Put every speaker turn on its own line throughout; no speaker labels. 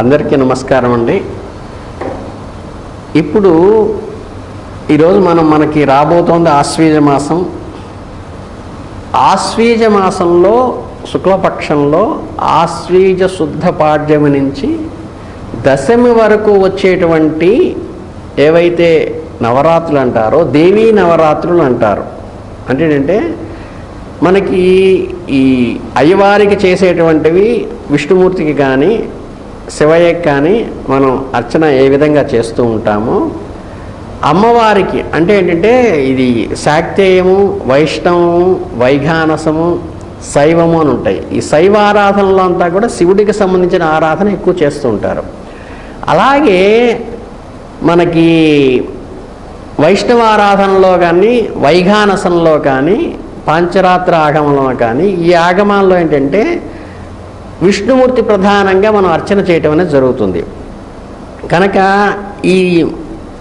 అందరికీ నమస్కారం అండి. ఇప్పుడు ఈరోజు మనకి రాబోతోంది ఆశ్వీజ మాసం. ఆశ్వీజ మాసంలో శుక్లపక్షంలో ఆశ్వీజ శుద్ధ పాడ్యమి నుంచి దశమి వరకు వచ్చేటువంటి ఏవైతే నవరాత్రులు అంటారో దేవీ నవరాత్రులు అంటారు. అంటే ఏంటంటే మనకి ఈ అయ్యవారికి చేసేటువంటివి విష్ణుమూర్తికి కానీ శివయ్యకి కానీ మనం అర్చన ఏ విధంగా చేస్తూ ఉంటామో, అమ్మవారికి అంటే ఏంటంటే ఇది శాక్తేయము, వైష్ణవము, వైఘానసము, శైవము అని ఉంటాయి. ఈ శైవ ఆరాధనలో అంతా కూడా శివుడికి సంబంధించిన ఆరాధన ఎక్కువ చేస్తూ ఉంటారు. అలాగే మనకి వైష్ణవ ఆరాధనలో కానీ వైఘానసంలో కానీ పాంచరాత్ర ఆగమంలో కానీ ఈ ఆగమాల్లో ఏంటంటే విష్ణుమూర్తి ప్రధానంగా మనం అర్చన చేయటం అనేది జరుగుతుంది. కనుక ఈ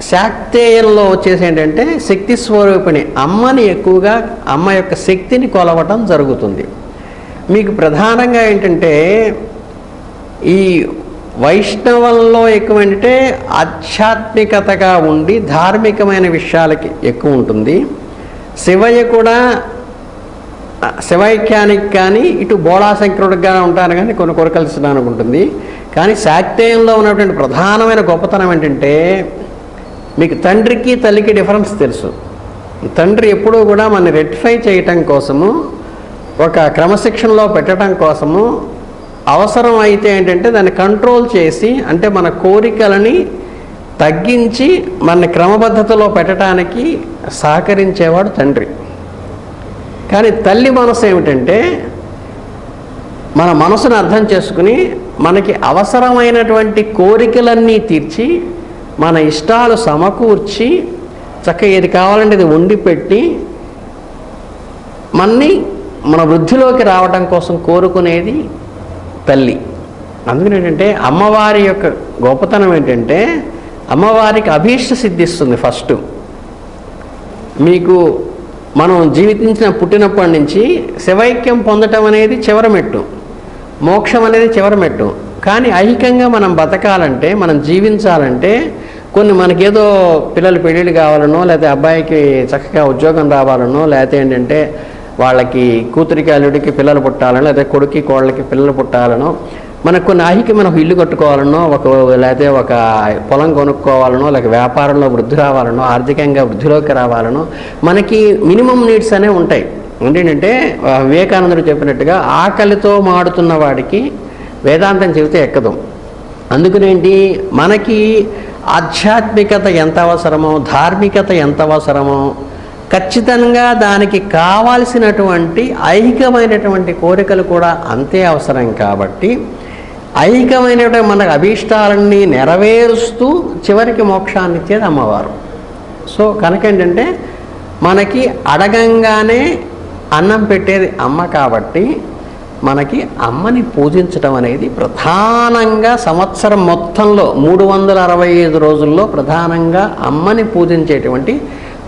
శాక్తేయంలో వచ్చేసి ఏంటంటే శక్తి స్వరూపిణి అమ్మని ఎక్కువగా అమ్మ యొక్క శక్తిని కొలవటం జరుగుతుంది. మీకు ప్రధానంగా ఏంటంటే ఈ వైష్ణవంలో ఎక్కువ ఏంటంటే ఆధ్యాత్మికతగా ఉండి ధార్మికమైన విషయాలకి ఎక్కువ ఉంటుంది. శివయ్య కూడా శివైక్యానికి కానీ ఇటు బోళాశంకరుడిగా ఉంటాను కానీ కొన్ని కోరికలిసడానికి ఉంటుంది. కానీ శాక్తేయంలో ఉన్నటువంటి ప్రధానమైన గొప్పతనం ఏంటంటే మీకు తండ్రికి తల్లికి డిఫరెన్స్ తెలుసు. తండ్రి ఎప్పుడూ కూడా మనని రెక్టిఫై చేయటం కోసము, ఒక క్రమశిక్షణలో పెట్టడం కోసము, అవసరం అయితే ఏంటంటే దాన్ని కంట్రోల్ చేసి అంటే మన కోరికలని తగ్గించి మన క్రమబద్ధతలో పెట్టడానికి సహకరించేవాడు తండ్రి. కానీ తల్లి మనసు ఏమిటంటే మన మనసును అర్థం చేసుకుని మనకి అవసరమైనటువంటి కోరికలన్నీ తీర్చి మన ఇష్టాలు సమకూర్చి చక్కగా ఏది కావాలంటే ఇది వండి పెట్టి మన వృద్ధిలోకి రావడం కోసం కోరుకునేది తల్లి. అందుకని ఏంటంటే అమ్మవారి యొక్క గొప్పతనం ఏంటంటే అమ్మవారికి అభీష్ట సిద్ధిస్తుంది. ఫస్ట్ మీకు మనం పుట్టినప్పటి నుంచి శివైక్యం పొందటం అనేది చివరి మెట్టు, మోక్షం అనేది చివరి మెట్టు. కానీ ఐహికంగా మనం బతకాలంటే, మనం జీవించాలంటే మనకేదో పిల్లలు పెళ్ళిళ్ళు కావాలనో, లేకపోతే అబ్బాయికి చక్కగా ఉద్యోగం రావాలనో, లేకపోతే ఏంటంటే వాళ్ళకి కూతురికి అల్లుడికి పిల్లలు పుట్టాలనో, లేకపోతే కొడుక్కి కోళ్ళకి పిల్లలు పుట్టాలనో, మనకు కొన్ని ఐహికమైన ఇల్లు కట్టుకోవాలనో, లేకపోతే ఒక పొలం కొనుక్కోవాలనో, లేక వ్యాపారంలో వృద్ధి రావాలనో, ఆర్థికంగా వృద్ధిలోకి రావాలనో మనకి మినిమం నీడ్స్ అనేవి ఉంటాయి. ఏంటంటే వివేకానందుడు చెప్పినట్టుగా ఆకలితో మాడుతున్న వాడికి వేదాంతం చెబితే ఎక్కదు. అందుకనేంటి మనకి ఆధ్యాత్మికత ఎంత అవసరమో, ధార్మికత ఎంత అవసరమో, ఖచ్చితంగా దానికి కావాల్సినటువంటి ఐహికమైనటువంటి కోరికలు కూడా అంతే అవసరం. కాబట్టి ఐహికమైనటువంటి మన అభీష్టాలన్నీ నెరవేరుస్తూ చివరికి మోక్షాన్ని ఇచ్చేది అమ్మవారు. సో కనుక ఏంటంటే మనకి అడగంగానే అన్నం పెట్టేది అమ్మ. కాబట్టి మనకి అమ్మని పూజించడం అనేది ప్రధానంగా సంవత్సరం మొత్తంలో 365 రోజుల్లో ప్రధానంగా అమ్మని పూజించేటువంటి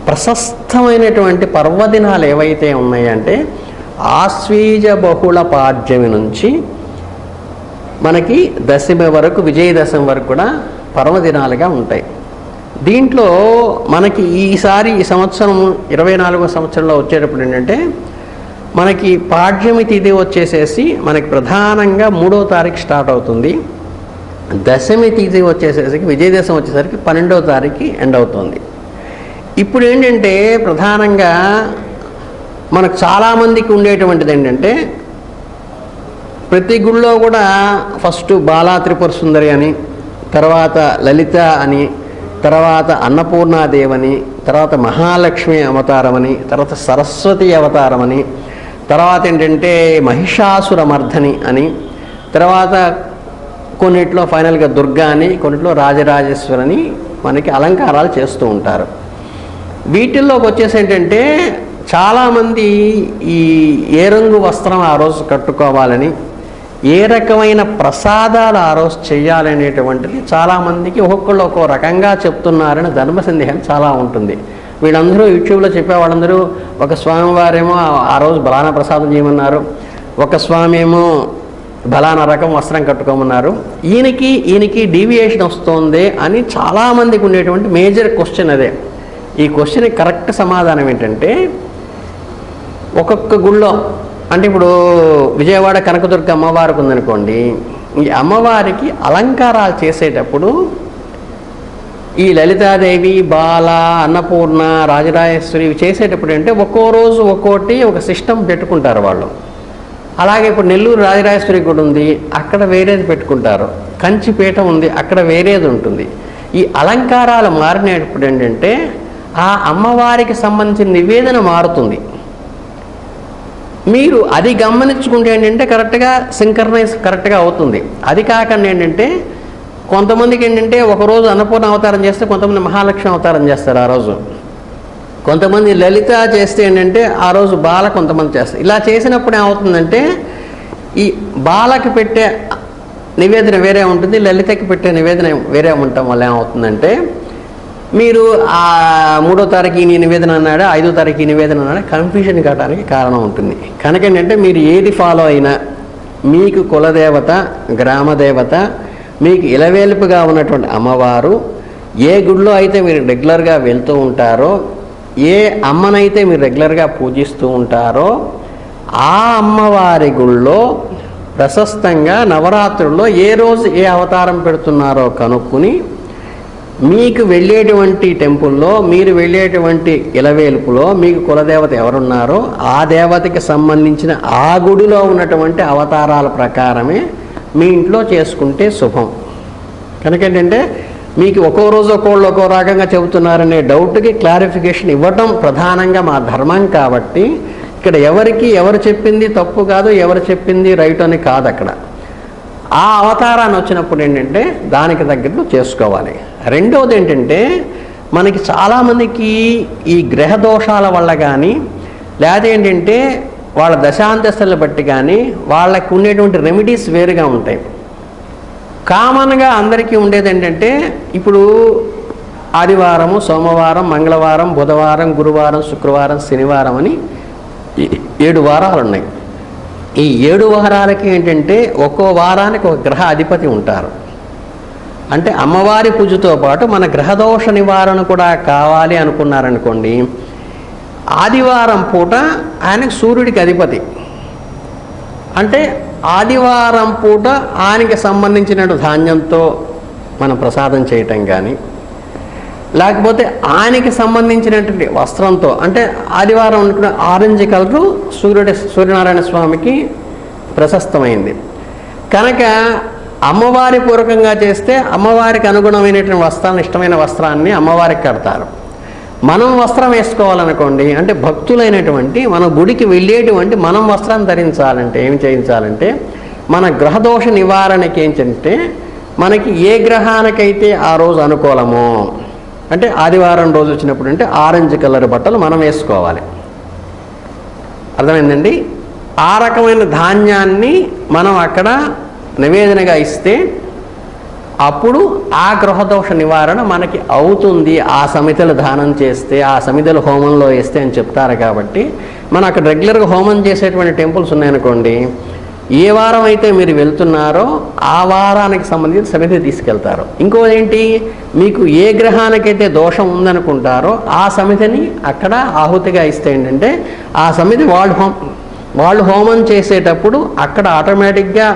ప్రశస్తమైనటువంటి పర్వదినాలు ఏవైతే ఉన్నాయంటే ఆశ్వీజ బహుళ పాడ్యమి నుంచి మనకి దశమి వరకు, విజయదశమి వరకు కూడా పర్వదినాలుగా ఉంటాయి. దీంట్లో మనకి ఈ సంవత్సరం 24వ సంవత్సరంలో వచ్చేటప్పుడు ఏంటంటే మనకి పాడ్యమి తిథి వచ్చేసేసి మనకి ప్రధానంగా 3వ తారీఖు స్టార్ట్ అవుతుంది. దశమి తిథి వచ్చేసేసరికి విజయదశమి వచ్చేసరికి 12వ తారీఖు ఎండ్ అవుతుంది. ఇప్పుడు ఏంటంటే ప్రధానంగా మనకు చాలామందికి ఉండేటువంటిది ఏంటంటే ప్రతి గుళ్ళో కూడా ఫస్ట్ బాలా త్రిపుర సుందరి అని, తర్వాత లలిత అని, తర్వాత అన్నపూర్ణాదేవని, తర్వాత మహాలక్ష్మి అవతారమని, తర్వాత సరస్వతి అవతారమని, తర్వాత ఏంటంటే మహిషాసురమర్ధని అని, తర్వాత కొన్నిట్లో ఫైనల్గా దుర్గా అని, కొన్నిట్లో రాజరాజేశ్వరని మనకి అలంకారాలు చేస్తూ ఉంటారు. వీటిల్లోకి వచ్చేసి ఏంటంటే చాలామంది ఏ రంగు వస్త్రం ఆ రోజు కట్టుకోవాలని, ఏ రకమైన ప్రసాదాలు ఆ రోజు చేయాలనేటువంటిది చాలామందికి ఒక్కొక్కళ్ళు ఒక్కో రకంగా చెప్తున్నారని ధర్మ సందేహం చాలా ఉంటుంది. వీళ్ళందరూ యూట్యూబ్లో చెప్పేవాళ్ళందరూ ఒక స్వామివారేమో ఆ రోజు బలాన ప్రసాదం చేయమన్నారు, ఒక స్వామి ఏమో బలానా రకం వస్త్రం కట్టుకోమన్నారు, ఈయనకి డీవియేషన్ వస్తుంది అని చాలామందికి ఉండేటువంటి మేజర్ క్వశ్చన్ అదే. ఈ క్వశ్చన్ కరెక్ట్ సమాధానం ఏంటంటే, ఒక్కొక్క గుళ్ళో అంటే ఇప్పుడు విజయవాడ కనకదుర్గ అమ్మవారికి ఉందనుకోండి, ఈ అమ్మవారికి అలంకారాలు చేసేటప్పుడు ఈ లలితాదేవి, బాల, అన్నపూర్ణ, రాజరాజేశ్వరి ఇవి చేసేటప్పుడు అంటే ఒక్కో రోజు ఒక్కోటి ఒక సిస్టమ్ పెట్టుకుంటారు వాళ్ళు. అలాగే ఇప్పుడు నెల్లూరు రాజరాజేశ్వరి గుడి ఉంది, అక్కడ వేరేది పెట్టుకుంటారు. కంచిపేట ఉంది, అక్కడ వేరేది ఉంటుంది. ఈ అలంకారాలు మారినప్పుడు ఏంటంటే ఆ అమ్మవారికి సంబంధించిన నివేదన మారుతుంది. మీరు అది గమనించుకుంటే ఏంటంటే కరెక్ట్గా సింక్రనైజ్ కరెక్ట్గా అవుతుంది. అది కాకుండా ఏంటంటే కొంతమందికి ఏంటంటే ఒకరోజు అన్నపూర్ణ అవతారం చేస్తే కొంతమంది మహాలక్ష్మి అవతారం చేస్తారు ఆ రోజు, కొంతమంది లలిత చేస్తే ఏంటంటే ఆ రోజు బాల కొంతమంది చేస్తారు. ఇలా చేసినప్పుడు ఏమవుతుందంటే ఈ బాలకి పెట్టే నివేదన వేరే ఉంటుంది, లలితకి పెట్టే నివేదన వేరే ఉండటం వల్ల ఏమవుతుందంటే మీరు ఆ 3వ తారీఖు ఈ నివేదన అన్నాడా, 5వ తారీఖు ఈ నివేదన అన్నాడా కన్ఫ్యూజన్ కావడానికి కారణం ఉంటుంది. కనుక ఏంటంటే మీరు ఏది ఫాలో అయినా మీకు కులదేవత, గ్రామదేవత, మీకు ఇలవేలుపుగా ఉన్నటువంటి అమ్మవారు, ఏ గుడిలో అయితే మీరు రెగ్యులర్గా వెళ్తూ ఉంటారో, ఏ అమ్మనైతే మీరు రెగ్యులర్గా పూజిస్తూ ఉంటారో ఆ అమ్మవారి గుళ్ళో ప్రశస్తంగా నవరాత్రుల్లో ఏ రోజు ఏ అవతారం పెడుతున్నారో కనుక్కుని మీకు వెళ్ళేటువంటి టెంపుల్లో, మీరు వెళ్ళేటువంటి ఇలవేలుపులో మీకు కులదేవత ఎవరున్నారో ఆ దేవతకి సంబంధించిన ఆ గుడిలో ఉన్నటువంటి అవతారాల ప్రకారమే మీ ఇంట్లో చేసుకుంటే శుభం. కనుక ఏంటంటే మీకు ఒక్కో రోజు ఒక్కోళ్ళు ఒక్కో రకంగా చెబుతున్నారనే డౌట్కి క్లారిఫికేషన్ ఇవ్వటం ప్రధానంగా మా ధర్మం. కాబట్టి ఇక్కడ ఎవరు చెప్పింది తప్పు కాదు, ఎవరు చెప్పింది రైట్ అని కాదు. అక్కడ ఆ అవతారాన్ని వచ్చినప్పుడు ఏంటంటే దానికి తగ్గట్టు చేసుకోవాలి. రెండవది ఏంటంటే మనకి చాలామందికి ఈ గ్రహ దోషాల వల్ల కానీ లేదా ఏంటంటే వాళ్ళ దశాంతస్తులను బట్టి కానీ వాళ్ళకి ఉండేటువంటి రెమెడీస్ వేరుగా ఉంటాయి. కామన్గా అందరికీ ఉండేది ఏంటంటే ఇప్పుడు ఆదివారము, సోమవారం, మంగళవారం, బుధవారం, గురువారం, శుక్రవారం, శనివారం అని 7 వారాలు ఉన్నాయి. ఈ 7 వారాలకి ఏంటంటే ఒక్కో వారానికి ఒక గ్రహ అధిపతి ఉంటారు. అంటే అమ్మవారి పూజతో పాటు మన గ్రహదోష నివారణ కూడా కావాలి అనుకున్నారనుకోండి, ఆదివారం పూట ఆయనకు సూర్యుడికి అధిపతి. అంటే ఆదివారం పూట ఆయనకి సంబంధించిన ధాన్యంతో మనం ప్రసాదం చేయటం కానీ, లేకపోతే ఆయనకి సంబంధించినటువంటి వస్త్రంతో, అంటే ఆదివారం అనుకున్న ఆరెంజ్ కలరు సూర్యనారాయణ స్వామికి ప్రశస్తమైంది కనుక అమ్మవారి పూర్వకంగా చేస్తే అమ్మవారికి అనుగుణమైనటువంటి వస్త్రాన్ని, ఇష్టమైన వస్త్రాన్ని అమ్మవారికి కడతారు. మనం వస్త్రం వేసుకోవాలనుకోండి, అంటే భక్తులైనటువంటి మన గుడికి వెళ్ళేటువంటి మనం వస్త్రం ధరించాలంటే ఏం చేయించాలంటే మన గ్రహదోష నివారణకి ఏంటంటే మనకి ఏ గ్రహానికైతే ఆ రోజు అనుకూలమో, అంటే ఆదివారం రోజు వచ్చినప్పుడు అంటే ఆరెంజ్ కలర్ బట్టలు మనం వేసుకోవాలి. అర్థమైందండి? ఆ రకమైన ధాన్యాన్ని మనం అక్కడ నివేదనగా ఇస్తే అప్పుడు ఆ గ్రహదోష నివారణ మనకి అవుతుంది. ఆ సమితలు దానం చేస్తే, ఆ సమితలు హోమంలో వేస్తే అని చెప్తారు. కాబట్టి మనం అక్కడ రెగ్యులర్గా హోమం చేసేటువంటి టెంపుల్స్ ఉన్నాయనుకోండి, ఏ వారం అయితే మీరు వెళ్తున్నారో ఆ వారానికి సంబంధించిన సమితి తీసుకెళ్తారు. ఇంకోటి ఏంటి, మీకు ఏ గ్రహానికైతే దోషం ఉందనుకుంటారో ఆ సమితిని అక్కడ ఆహుతిగా ఇస్తే ఏంటంటే ఆ సమితి వాళ్ళు హోమం చేసేటప్పుడు అక్కడ ఆటోమేటిక్గా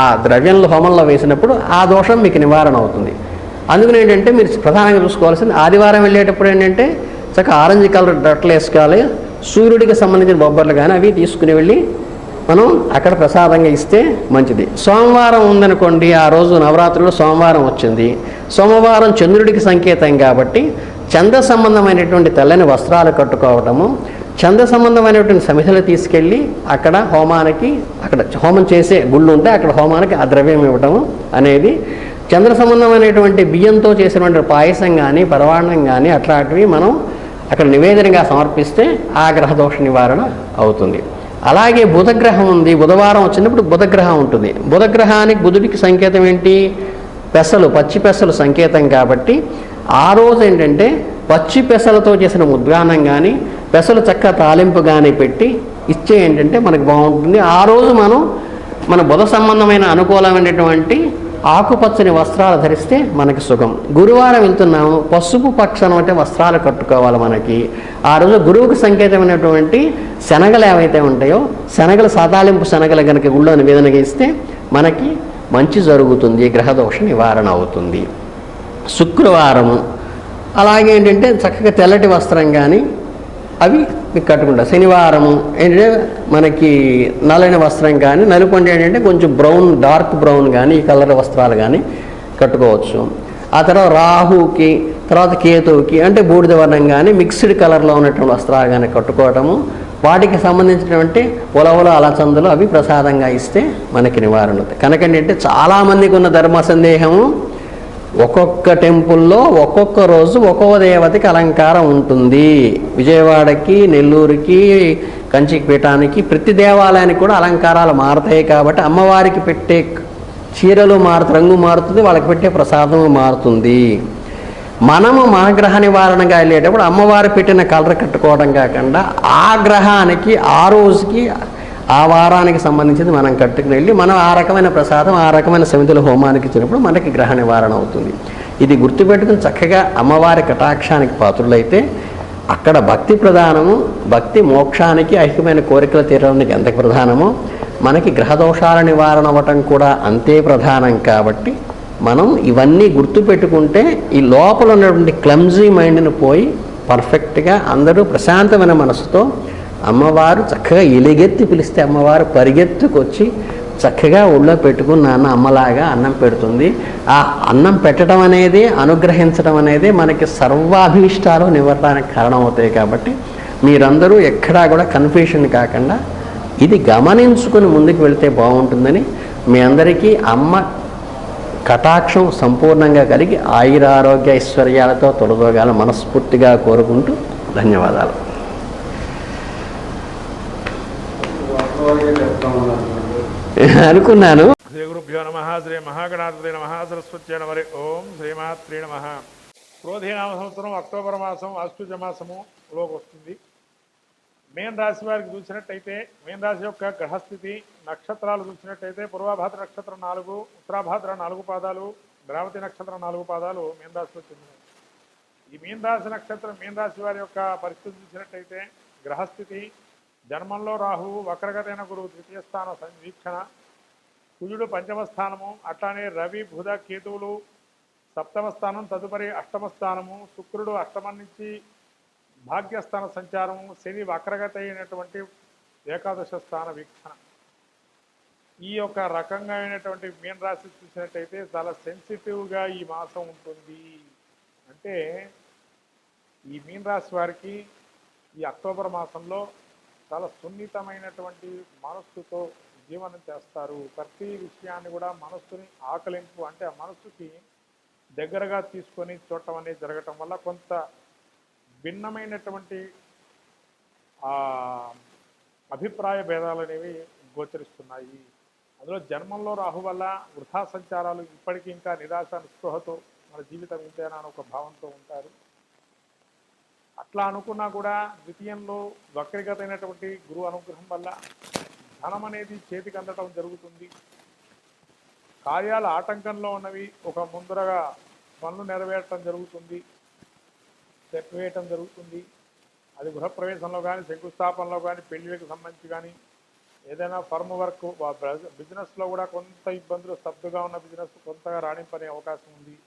ఆ ద్రవ్యంలో హోమంలో వేసినప్పుడు ఆ దోషం మీకు నివారణ అవుతుంది. అందుకని ఏంటంటే మీరు ప్రధానంగా చూసుకోవాల్సింది ఆదివారం వెళ్ళేటప్పుడు ఏంటంటే చక్కగా ఆరెంజ్ కలర్ బట్టలు వేసుకోవాలి. సూర్యుడికి సంబంధించిన బొబ్బర్లు కానీ అవి తీసుకుని వెళ్ళి మనం అక్కడ ప్రసాదంగా ఇస్తే మంచిది. సోమవారం ఉందనుకోండి, ఆ రోజు నవరాత్రుల్లో సోమవారం వచ్చింది. సోమవారం చంద్రుడికి సంకేతం కాబట్టి చంద్ర సంబంధమైనటువంటి తెల్లని వస్త్రాలు కట్టుకోవటము, చంద్ర సంబంధమైనటువంటి సమిధలు తీసుకెళ్ళి అక్కడ హోమానికి, అక్కడ హోమం చేసే గుళ్ళు ఉంటే అక్కడ హోమానికి ఆ ద్రవ్యం ఇవ్వటము అనేది, చంద్ర సంబంధమైనటువంటి బియ్యంతో చేసినటువంటి పాయసం కానీ పరవాణం కానీ అట్లాంటివి మనం అక్కడ నివేదనగా సమర్పిస్తే ఆ గ్రహదోష నివారణ అవుతుంది. అలాగే బుధగ్రహం ఉంది, బుధవారం వచ్చినప్పుడు బుధగ్రహం ఉంటుంది. బుధగ్రహానికి బుధుడికి సంకేతం ఏంటి, పెసలు, పచ్చి పెసలు సంకేతం. కాబట్టి ఆ రోజు ఏంటంటే పచ్చి పెసలతో చేసిన ముద్గానం కానీ పెసలు చక్కగా తాలింపు కానీ పెట్టి ఇచ్చే ఏంటంటే మనకు బాగుంటుంది. ఆ రోజు మనం మన బుధ సంబంధమైన అనుకూలమైనటువంటి ఆకుపచ్చని వస్త్రాలు ధరిస్తే మనకి సుఖం. గురువారం వెళ్తున్నాము, పసుపు పక్షం అంటే వస్త్రాలు కట్టుకోవాలి మనకి. ఆ రోజు గురువుకు సంకేతమైనటువంటి శనగలు ఏవైతే ఉంటాయో శనగలు సాతాళింపు శనగలు కనుక గుళ్ళో నివేదనగా ఇస్తే మనకి మంచి జరుగుతుంది, గ్రహదోష నివారణ అవుతుంది. శుక్రవారము అలాగే ఏంటంటే చక్కగా తెల్లటి వస్త్రం కానీ అవి మీకు కట్టుకుంటారు. శనివారము ఏంటంటే మనకి నల్లని వస్త్రం కానీ, నలుపు అంటే ఏంటంటే కొంచెం బ్రౌన్ డార్క్ బ్రౌన్ కానీ ఈ కలర్ వస్త్రాలు కానీ కట్టుకోవచ్చు. ఆ తర్వాత రాహుకి తర్వాత కేతువుకి అంటే బూడిద వర్ణం కానీ మిక్స్డ్ కలర్లో ఉన్నటువంటి వస్త్రాలు కానీ కట్టుకోవటము, వాటికి సంబంధించినటువంటి ఉలవలు అలచందులు అవి ప్రసాదంగా ఇస్తే మనకి నివారణ అవుతాయి. కనుక ఏంటంటే చాలామందికి ఉన్న ధర్మ సందేహము ఒక్కొక్క టెంపుల్లో ఒక్కొక్క రోజు ఒక్కొక్క దేవతకి అలంకారం ఉంటుంది. విజయవాడకి, నెల్లూరుకి, కంచికి పీఠానికి ప్రతి దేవాలయానికి కూడా అలంకారాలు మారుతాయి. కాబట్టి అమ్మవారికి పెట్టే చీరలు రంగు మారుతుంది, వాళ్ళకి పెట్టే ప్రసాదము మారుతుంది. మనము మన గ్రహ నివారణగా వెళ్ళేటప్పుడు అమ్మవారు పెట్టిన కలర్ కట్టుకోవడం కాకుండా ఆ గ్రహానికి ఆ రోజుకి ఆ వారానికి సంబంధించింది మనం కట్టుకుని వెళ్ళి మనం ఆ రకమైన ప్రసాదం ఆ రకమైన సమితుల హోమానికి ఇచ్చినప్పుడు మనకి గ్రహ నివారణ అవుతుంది. ఇది గుర్తుపెట్టుకుని చక్కగా అమ్మవారి కటాక్షానికి పాత్రులైతే అక్కడ భక్తి ప్రధానము, భక్తి మోక్షానికి ఐక్యమైన కోరికలు తీరడానికి ఎంత ప్రధానమో మనకి గ్రహదోషాల నివారణ అవ్వటం కూడా అంతే ప్రధానం. కాబట్టి మనం ఇవన్నీ గుర్తుపెట్టుకుంటే ఈ లోపల ఉన్నటువంటి క్లమ్జీ మైండ్ని పోయి పర్ఫెక్ట్గా అందరూ ప్రశాంతమైన మనసుతో అమ్మవారు చక్కగా ఎలుగెత్తి పిలిస్తే అమ్మవారు పరిగెత్తుకొచ్చి చక్కగా ఒళ్ళో పెట్టుకుని నాన్న అమ్మలాగా అన్నం పెడుతుంది. ఆ అన్నం పెట్టడం అనేది, అనుగ్రహించడం అనేది మనకి సర్వాభీష్టాలు నివారణకు కారణమవుతాయి. కాబట్టి మీరందరూ ఎక్కడా కూడా కన్ఫ్యూషన్ కాకుండా ఇది గమనించుకుని ముందుకు వెళ్తే బాగుంటుందని మీ అందరికీ అమ్మ కటాక్షం సంపూర్ణంగా కలిగి ఆయురారోగ్య ఐశ్వర్యాలతో తొలగోగాలని మనస్ఫూర్తిగా కోరుకుంటూ ధన్యవాదాలు. అనుకున్నాను.
శ్రీ గురుభ్యో నమః. శ్రీ మహాగణాధిపతి నమః. సరస్వత్యై నమః. ఓం శ్రీమాత్రే నమః. క్రోధీనామ సంవత్సరం అక్టోబర్ మాసం ఆశ్వయుజ మాసములోకి వస్తుంది. మేన్ రాశి వారికి చూసినట్టయితే మేన్ రాశి యొక్క గ్రహస్థితి నక్షత్రాలు చూసినట్టయితే పూర్వభాద్ర నక్షత్రం 4, ఉత్తరాభాద్ర 4 పాదాలు, రేవతి నక్షత్రం 4 పాదాలు మీన రాశిలో చెందినవి. ఈ మీన రాశి నక్షత్రం మీన రాశి వారి యొక్క పరిస్థితి చూసినట్టయితే గ్రహస్థితి జన్మంలో రాహువు, వక్రగతైన గురువు ద్వితీయ స్థాన వీక్షణ, కుజుడు పంచమ స్థానము, అట్లానే రవి బుధ కేతువులు సప్తమ స్థానం, తదుపరి అష్టమ స్థానము, శుక్రుడు అష్టమం నుంచి భాగ్యస్థాన సంచారము, శని వక్రగత అయినటువంటి ఏకాదశ స్థాన వీక్షణ. ఈ యొక్క రకంగా అయినటువంటి మీన రాశి చూసినట్టయితే చాలా సెన్సిటివ్గా ఈ మాసం ఉంటుంది. అంటే ఈ మీన రాశి వారికి ఈ అక్టోబర్ మాసంలో చాలా సున్నితమైనటువంటి మనస్సుతో జీవనం చేస్తారు. ప్రతి విషయాన్ని కూడా మనస్సుని ఆకలింపు అంటే ఆ మనస్సుకి దగ్గరగా తీసుకొని చూడటం అనేది జరగటం వల్ల కొంత భిన్నమైనటువంటి అభిప్రాయ భేదాలు అనేవి గోచరిస్తున్నాయి. అందులో జన్మంలో రాహు వల్ల వృథా సంచారాలు, ఇప్పటికీ ఇంకా నిరాశ నిస్పృహతో మన జీవితం ఇంతేనా అని ఒక భావంతో ఉంటారు. అట్లా అనుకున్నా కూడా ద్వితీయంలో వక్రీగతమైనటువంటి గురువు అనుగ్రహం వల్ల ధనం అనేది చేతికి అందటం జరుగుతుంది. కార్యాల ఆటంకంలో ఉన్నవి ఒక ముందరగా పనులు నెరవేరటం జరుగుతుంది, సెట్ వేయటం జరుగుతుంది. అది గృహప్రవేశంలో కానీ, శంకుస్థాపనలో కానీ, పెళ్లిళ్ళకి సంబంధించి కానీ, ఏదైనా ఫర్మ్ వర్క్ బిజినెస్లో కూడా కొంత ఇబ్బందులు, స్తబ్దుగా ఉన్న బిజినెస్ కొంతగా రాణింపనే అవకాశం ఉంది.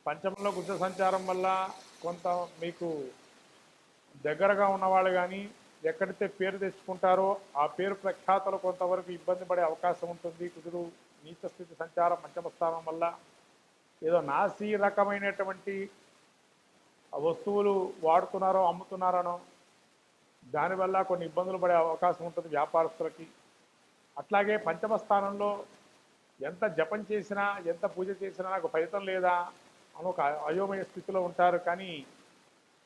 పంచమంలో బుద్ధ సంచారం వల్ల కొంత మీకు దగ్గరగా ఉన్నవాళ్ళు కానీ ఎక్కడైతే పేరు తెచ్చుకుంటారో ఆ పేరు ప్రఖ్యాతలు కొంతవరకు ఇబ్బంది పడే అవకాశం ఉంటుంది. కుజుడు నీచ స్థితి సంచారం పంచమ స్థానం వల్ల ఏదో నాసి రకమైనటువంటి వస్తువులు వాడుతున్నారో అమ్ముతున్నారనో దానివల్ల కొన్ని ఇబ్బందులు పడే అవకాశం ఉంటుంది వ్యాపారస్తులకి. అట్లాగే పంచమ స్థానంలో ఎంత జపం చేసినా ఎంత పూజ చేసినా నాకు ఫలితం లేదా అని ఒక అయోమయ స్థితిలో ఉంటారు. కానీ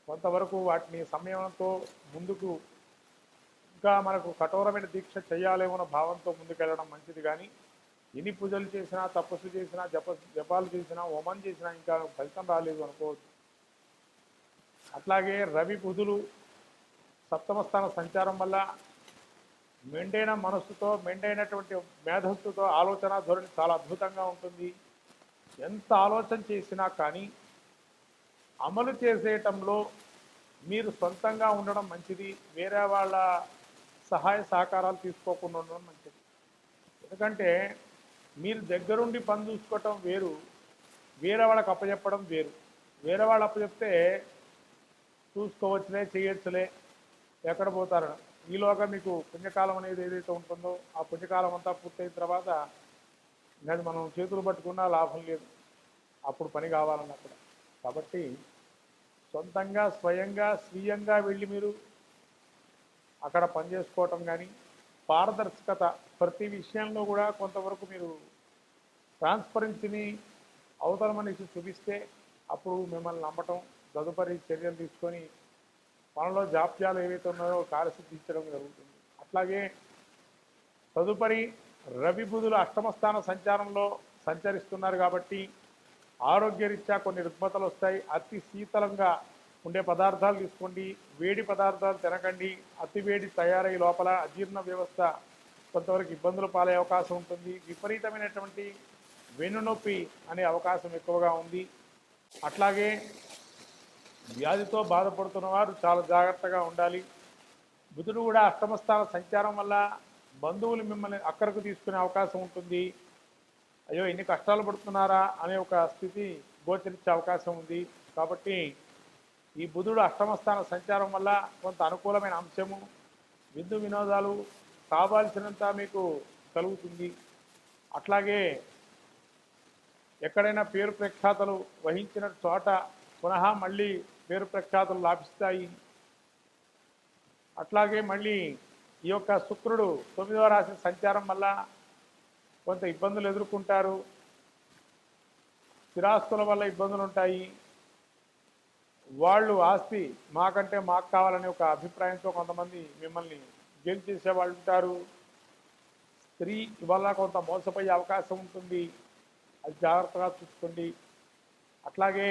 కొంతవరకు వాటిని సమయంతో ముందుకు ఇంకా మనకు కఠోరమైన దీక్ష చేయాలేమో భావంతో ముందుకెళ్ళడం మంచిది. కానీ ఎన్ని పూజలు చేసినా, తపస్సు చేసినా, జపాలు చేసినా, హోమం చేసినా ఇంకా ఫలితం రాలేదు అనుకోవద్దు. అట్లాగే రవి బుధులు సప్తమ స్థాన సంచారం వల్ల మెండైన మనస్సుతో, మెండైనటువంటి మేధస్సుతో ఆలోచన ధోరణి చాలా అద్భుతంగా ఉంటుంది. ఎంత ఆలోచన చేసినా కానీ అమలు చేసేయటంలో మీరు సొంతంగా ఉండడం మంచిది. వేరే వాళ్ళ సహాయ సహకారాలు తీసుకోకుండా ఉండడం మంచిది. ఎందుకంటే మీరు దగ్గరుండి పని చూసుకోవటం వేరు, వేరే వాళ్ళకి అప్పచెప్పడం వేరు. వేరే వాళ్ళు అప్పచెప్తే చూసుకోవచ్చులే, చేయొచ్చులే, ఎక్కడ పోతారు. ఈలోగా మీకు పుణ్యకాలం అనేది ఏదైతే ఉంటుందో ఆ పుణ్యకాలం అంతా పూర్తయిన తర్వాత అది మనం చేతులు పట్టుకున్నా లాభం లేదు, అప్పుడు పని కావాలన్నప్పుడు. కాబట్టి సొంతంగా స్వయంగా స్వీయంగా వెళ్ళి మీరు అక్కడ పనిచేసుకోవటం కానీ, పారదర్శకత ప్రతి విషయంలో కూడా కొంతవరకు మీరు ట్రాన్స్పరెన్సీని అవతల మనిషి చూపిస్తే అప్పుడు మిమ్మల్ని నమ్మటం, తదుపరి చర్యలు తీసుకొని మనలో జాప్యాలు ఏవైతే ఉన్నాయో కార్యసిద్ధించడం జరుగుతుంది. అట్లాగే తదుపరి రవి బుధులు అష్టమస్థాన సంచారంలో సంచరిస్తున్నారు కాబట్టి ఆరోగ్యరీత్యా కొన్ని రుగ్మతలు వస్తాయి. అతి శీతలంగా ఉండే పదార్థాలు తీసుకోండి, వేడి పదార్థాలు తినకండి. అతి వేడి తయారై లోపల అజీర్ణ వ్యవస్థ కొంతవరకు ఇబ్బందులు పాలే అవకాశం ఉంటుంది. విపరీతమైనటువంటి వెన్నునొప్పి అనే అవకాశం ఎక్కువగా ఉంది. అట్లాగే వ్యాధితో బాధపడుతున్న వారు చాలా జాగ్రత్తగా ఉండాలి. బుధుడు కూడా అష్టమస్థాన సంచారం వల్ల బంధువులు మిమ్మల్ని అక్కరకు తీసుకునే అవకాశం ఉంటుంది. అయ్యో ఇన్ని కష్టాలు పడుతున్నారా అనే ఒక స్థితి గోచరించే అవకాశం ఉంది. కాబట్టి ఈ బుధుడు అష్టమస్థాన సంచారం వల్ల కొంత అనుకూలమైన అంశము, విందు వినోదాలు కావాల్సినంత మీకు కలుగుతుంది. అట్లాగే ఎక్కడైనా పేరు ప్రఖ్యాతలు వహించిన చోట పునః మళ్ళీ పేరు ప్రఖ్యాతలు లాభిస్తాయి. అట్లాగే మళ్ళీ ఈ యొక్క శుక్రుడు 9వ రాశి సంచారం వల్ల కొంత ఇబ్బందులు ఎదుర్కొంటారు. స్థిరాస్తుల వల్ల ఇబ్బందులు ఉంటాయి. వాళ్ళు ఆస్తి మాకంటే మాకు కావాలనే ఒక అభిప్రాయంతో కొంతమంది మిమ్మల్ని గెలిచేసే వాళ్ళు ఉంటారు. స్త్రీ వల్ల కొంత మోసపోయే అవకాశం ఉంటుంది, అది జాగ్రత్తగా చూసుకోండి. అట్లాగే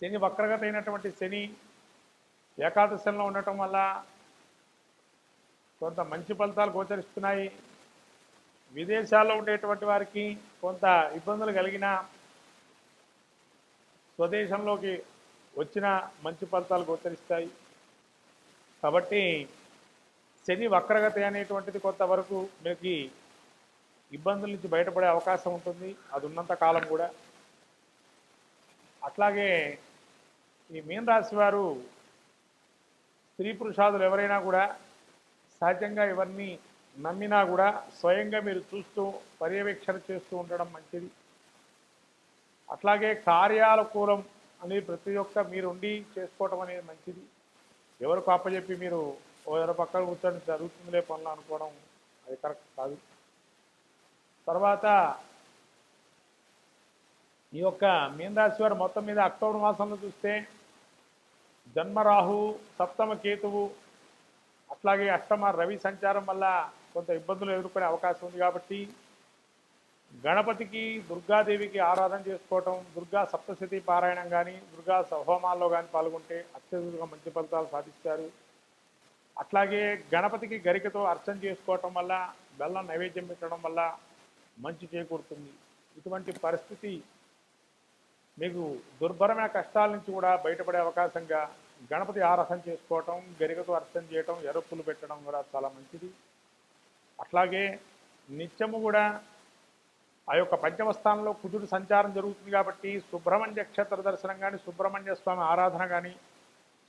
శని వక్రగత అయినటువంటి శని ఏకాదశంలో ఉండటం వల్ల కొంత మంచి ఫలితాలు గోచరిస్తున్నాయి. విదేశాల్లో ఉండేటువంటి వారికి కొంత ఇబ్బందులు కలిగిన స్వదేశంలోకి వచ్చిన మంచి ఫలితాలు గోచరిస్తాయి. కాబట్టి శని వక్రగతి అనేటువంటిది కొంతవరకు మీకు ఇబ్బందుల నుంచి బయటపడే అవకాశం ఉంటుంది, అది ఉన్నంత కాలం కూడా. అట్లాగే ఈ మీన రాశి వారు స్త్రీ పురుషాదులు ఎవరైనా కూడా సహజంగా ఎవరిని నమ్మినా కూడా స్వయంగా మీరు చూస్తూ పర్యవేక్షణ చేస్తూ ఉండడం మంచిది. అట్లాగే కార్యానుకూలం అనేది ప్రతి ఒక్క మీరుండి చేసుకోవటం అనేది మంచిది. ఎవరికి అప్పచెప్పి మీరు ఎవరి పక్కన కూర్చొని జరుగుతుందిలే పనులు అనుకోవడం అది కరెక్ట్ కాదు. తర్వాత ఈ యొక్క మీన రాశి వారు మొత్తం మీద అక్టోబర్ మాసంలో చూస్తే జన్మరాహు, సప్తమ కేతువు, అట్లాగే అష్టమ రవి సంచారం వల్ల కొంత ఇబ్బందులు ఎదుర్కొనే అవకాశం ఉంది. కాబట్టి గణపతికి దుర్గాదేవికి ఆరాధన చేసుకోవటం, దుర్గా సప్తశతి పారాయణం కానీ దుర్గా హోమాల్లో కానీ పాల్గొంటే అత్యధికంగా మంచి ఫలితాలు సాధిస్తారు. అట్లాగే గణపతికి గరికతో అర్చన చేసుకోవటం వల్ల, బెల్లం నైవేద్యం పెట్టడం వల్ల మంచి చేకూరుతుంది. ఇటువంటి పరిస్థితి మీకు దుర్భరమైన కష్టాల నుంచి కూడా బయటపడే అవకాశంగా గణపతి ఆరాధన చేసుకోవటం, గరికతో అర్చన చేయటం, ఎరుపులు పెట్టడం కూడా చాలా మంచిది. అట్లాగే నిత్యము కూడా ఆ యొక్క పంచమ స్థానంలో కుజుడు సంచారం జరుగుతుంది కాబట్టి సుబ్రహ్మణ్య క్షేత్ర దర్శనం కానీ, సుబ్రహ్మణ్య స్వామి ఆరాధన కానీ,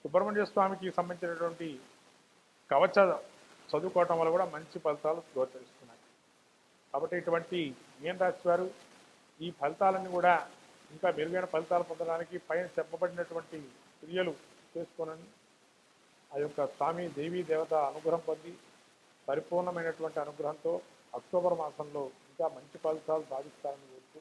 సుబ్రహ్మణ్య స్వామికి సంబంధించినటువంటి కవచ చదువుకోవటం వల్ల కూడా మంచి ఫలితాలు గోచరిస్తున్నాయి. కాబట్టి ఇటువంటి మీన రాశి వారు ఈ ఫలితాలన్నీ కూడా ఇంకా మెరుగైన ఫలితాలు పొందడానికి పైన చెప్పబడినటువంటి క్రియలు చేసుకోనని ఆ యొక్క స్వామి దేవీ దేవత అనుగ్రహం పొంది పరిపూర్ణమైనటువంటి అనుగ్రహంతో అక్టోబర్ మాసంలో ఇంకా మంచి ఫలితాలు సాధిస్తారని కోరుతూ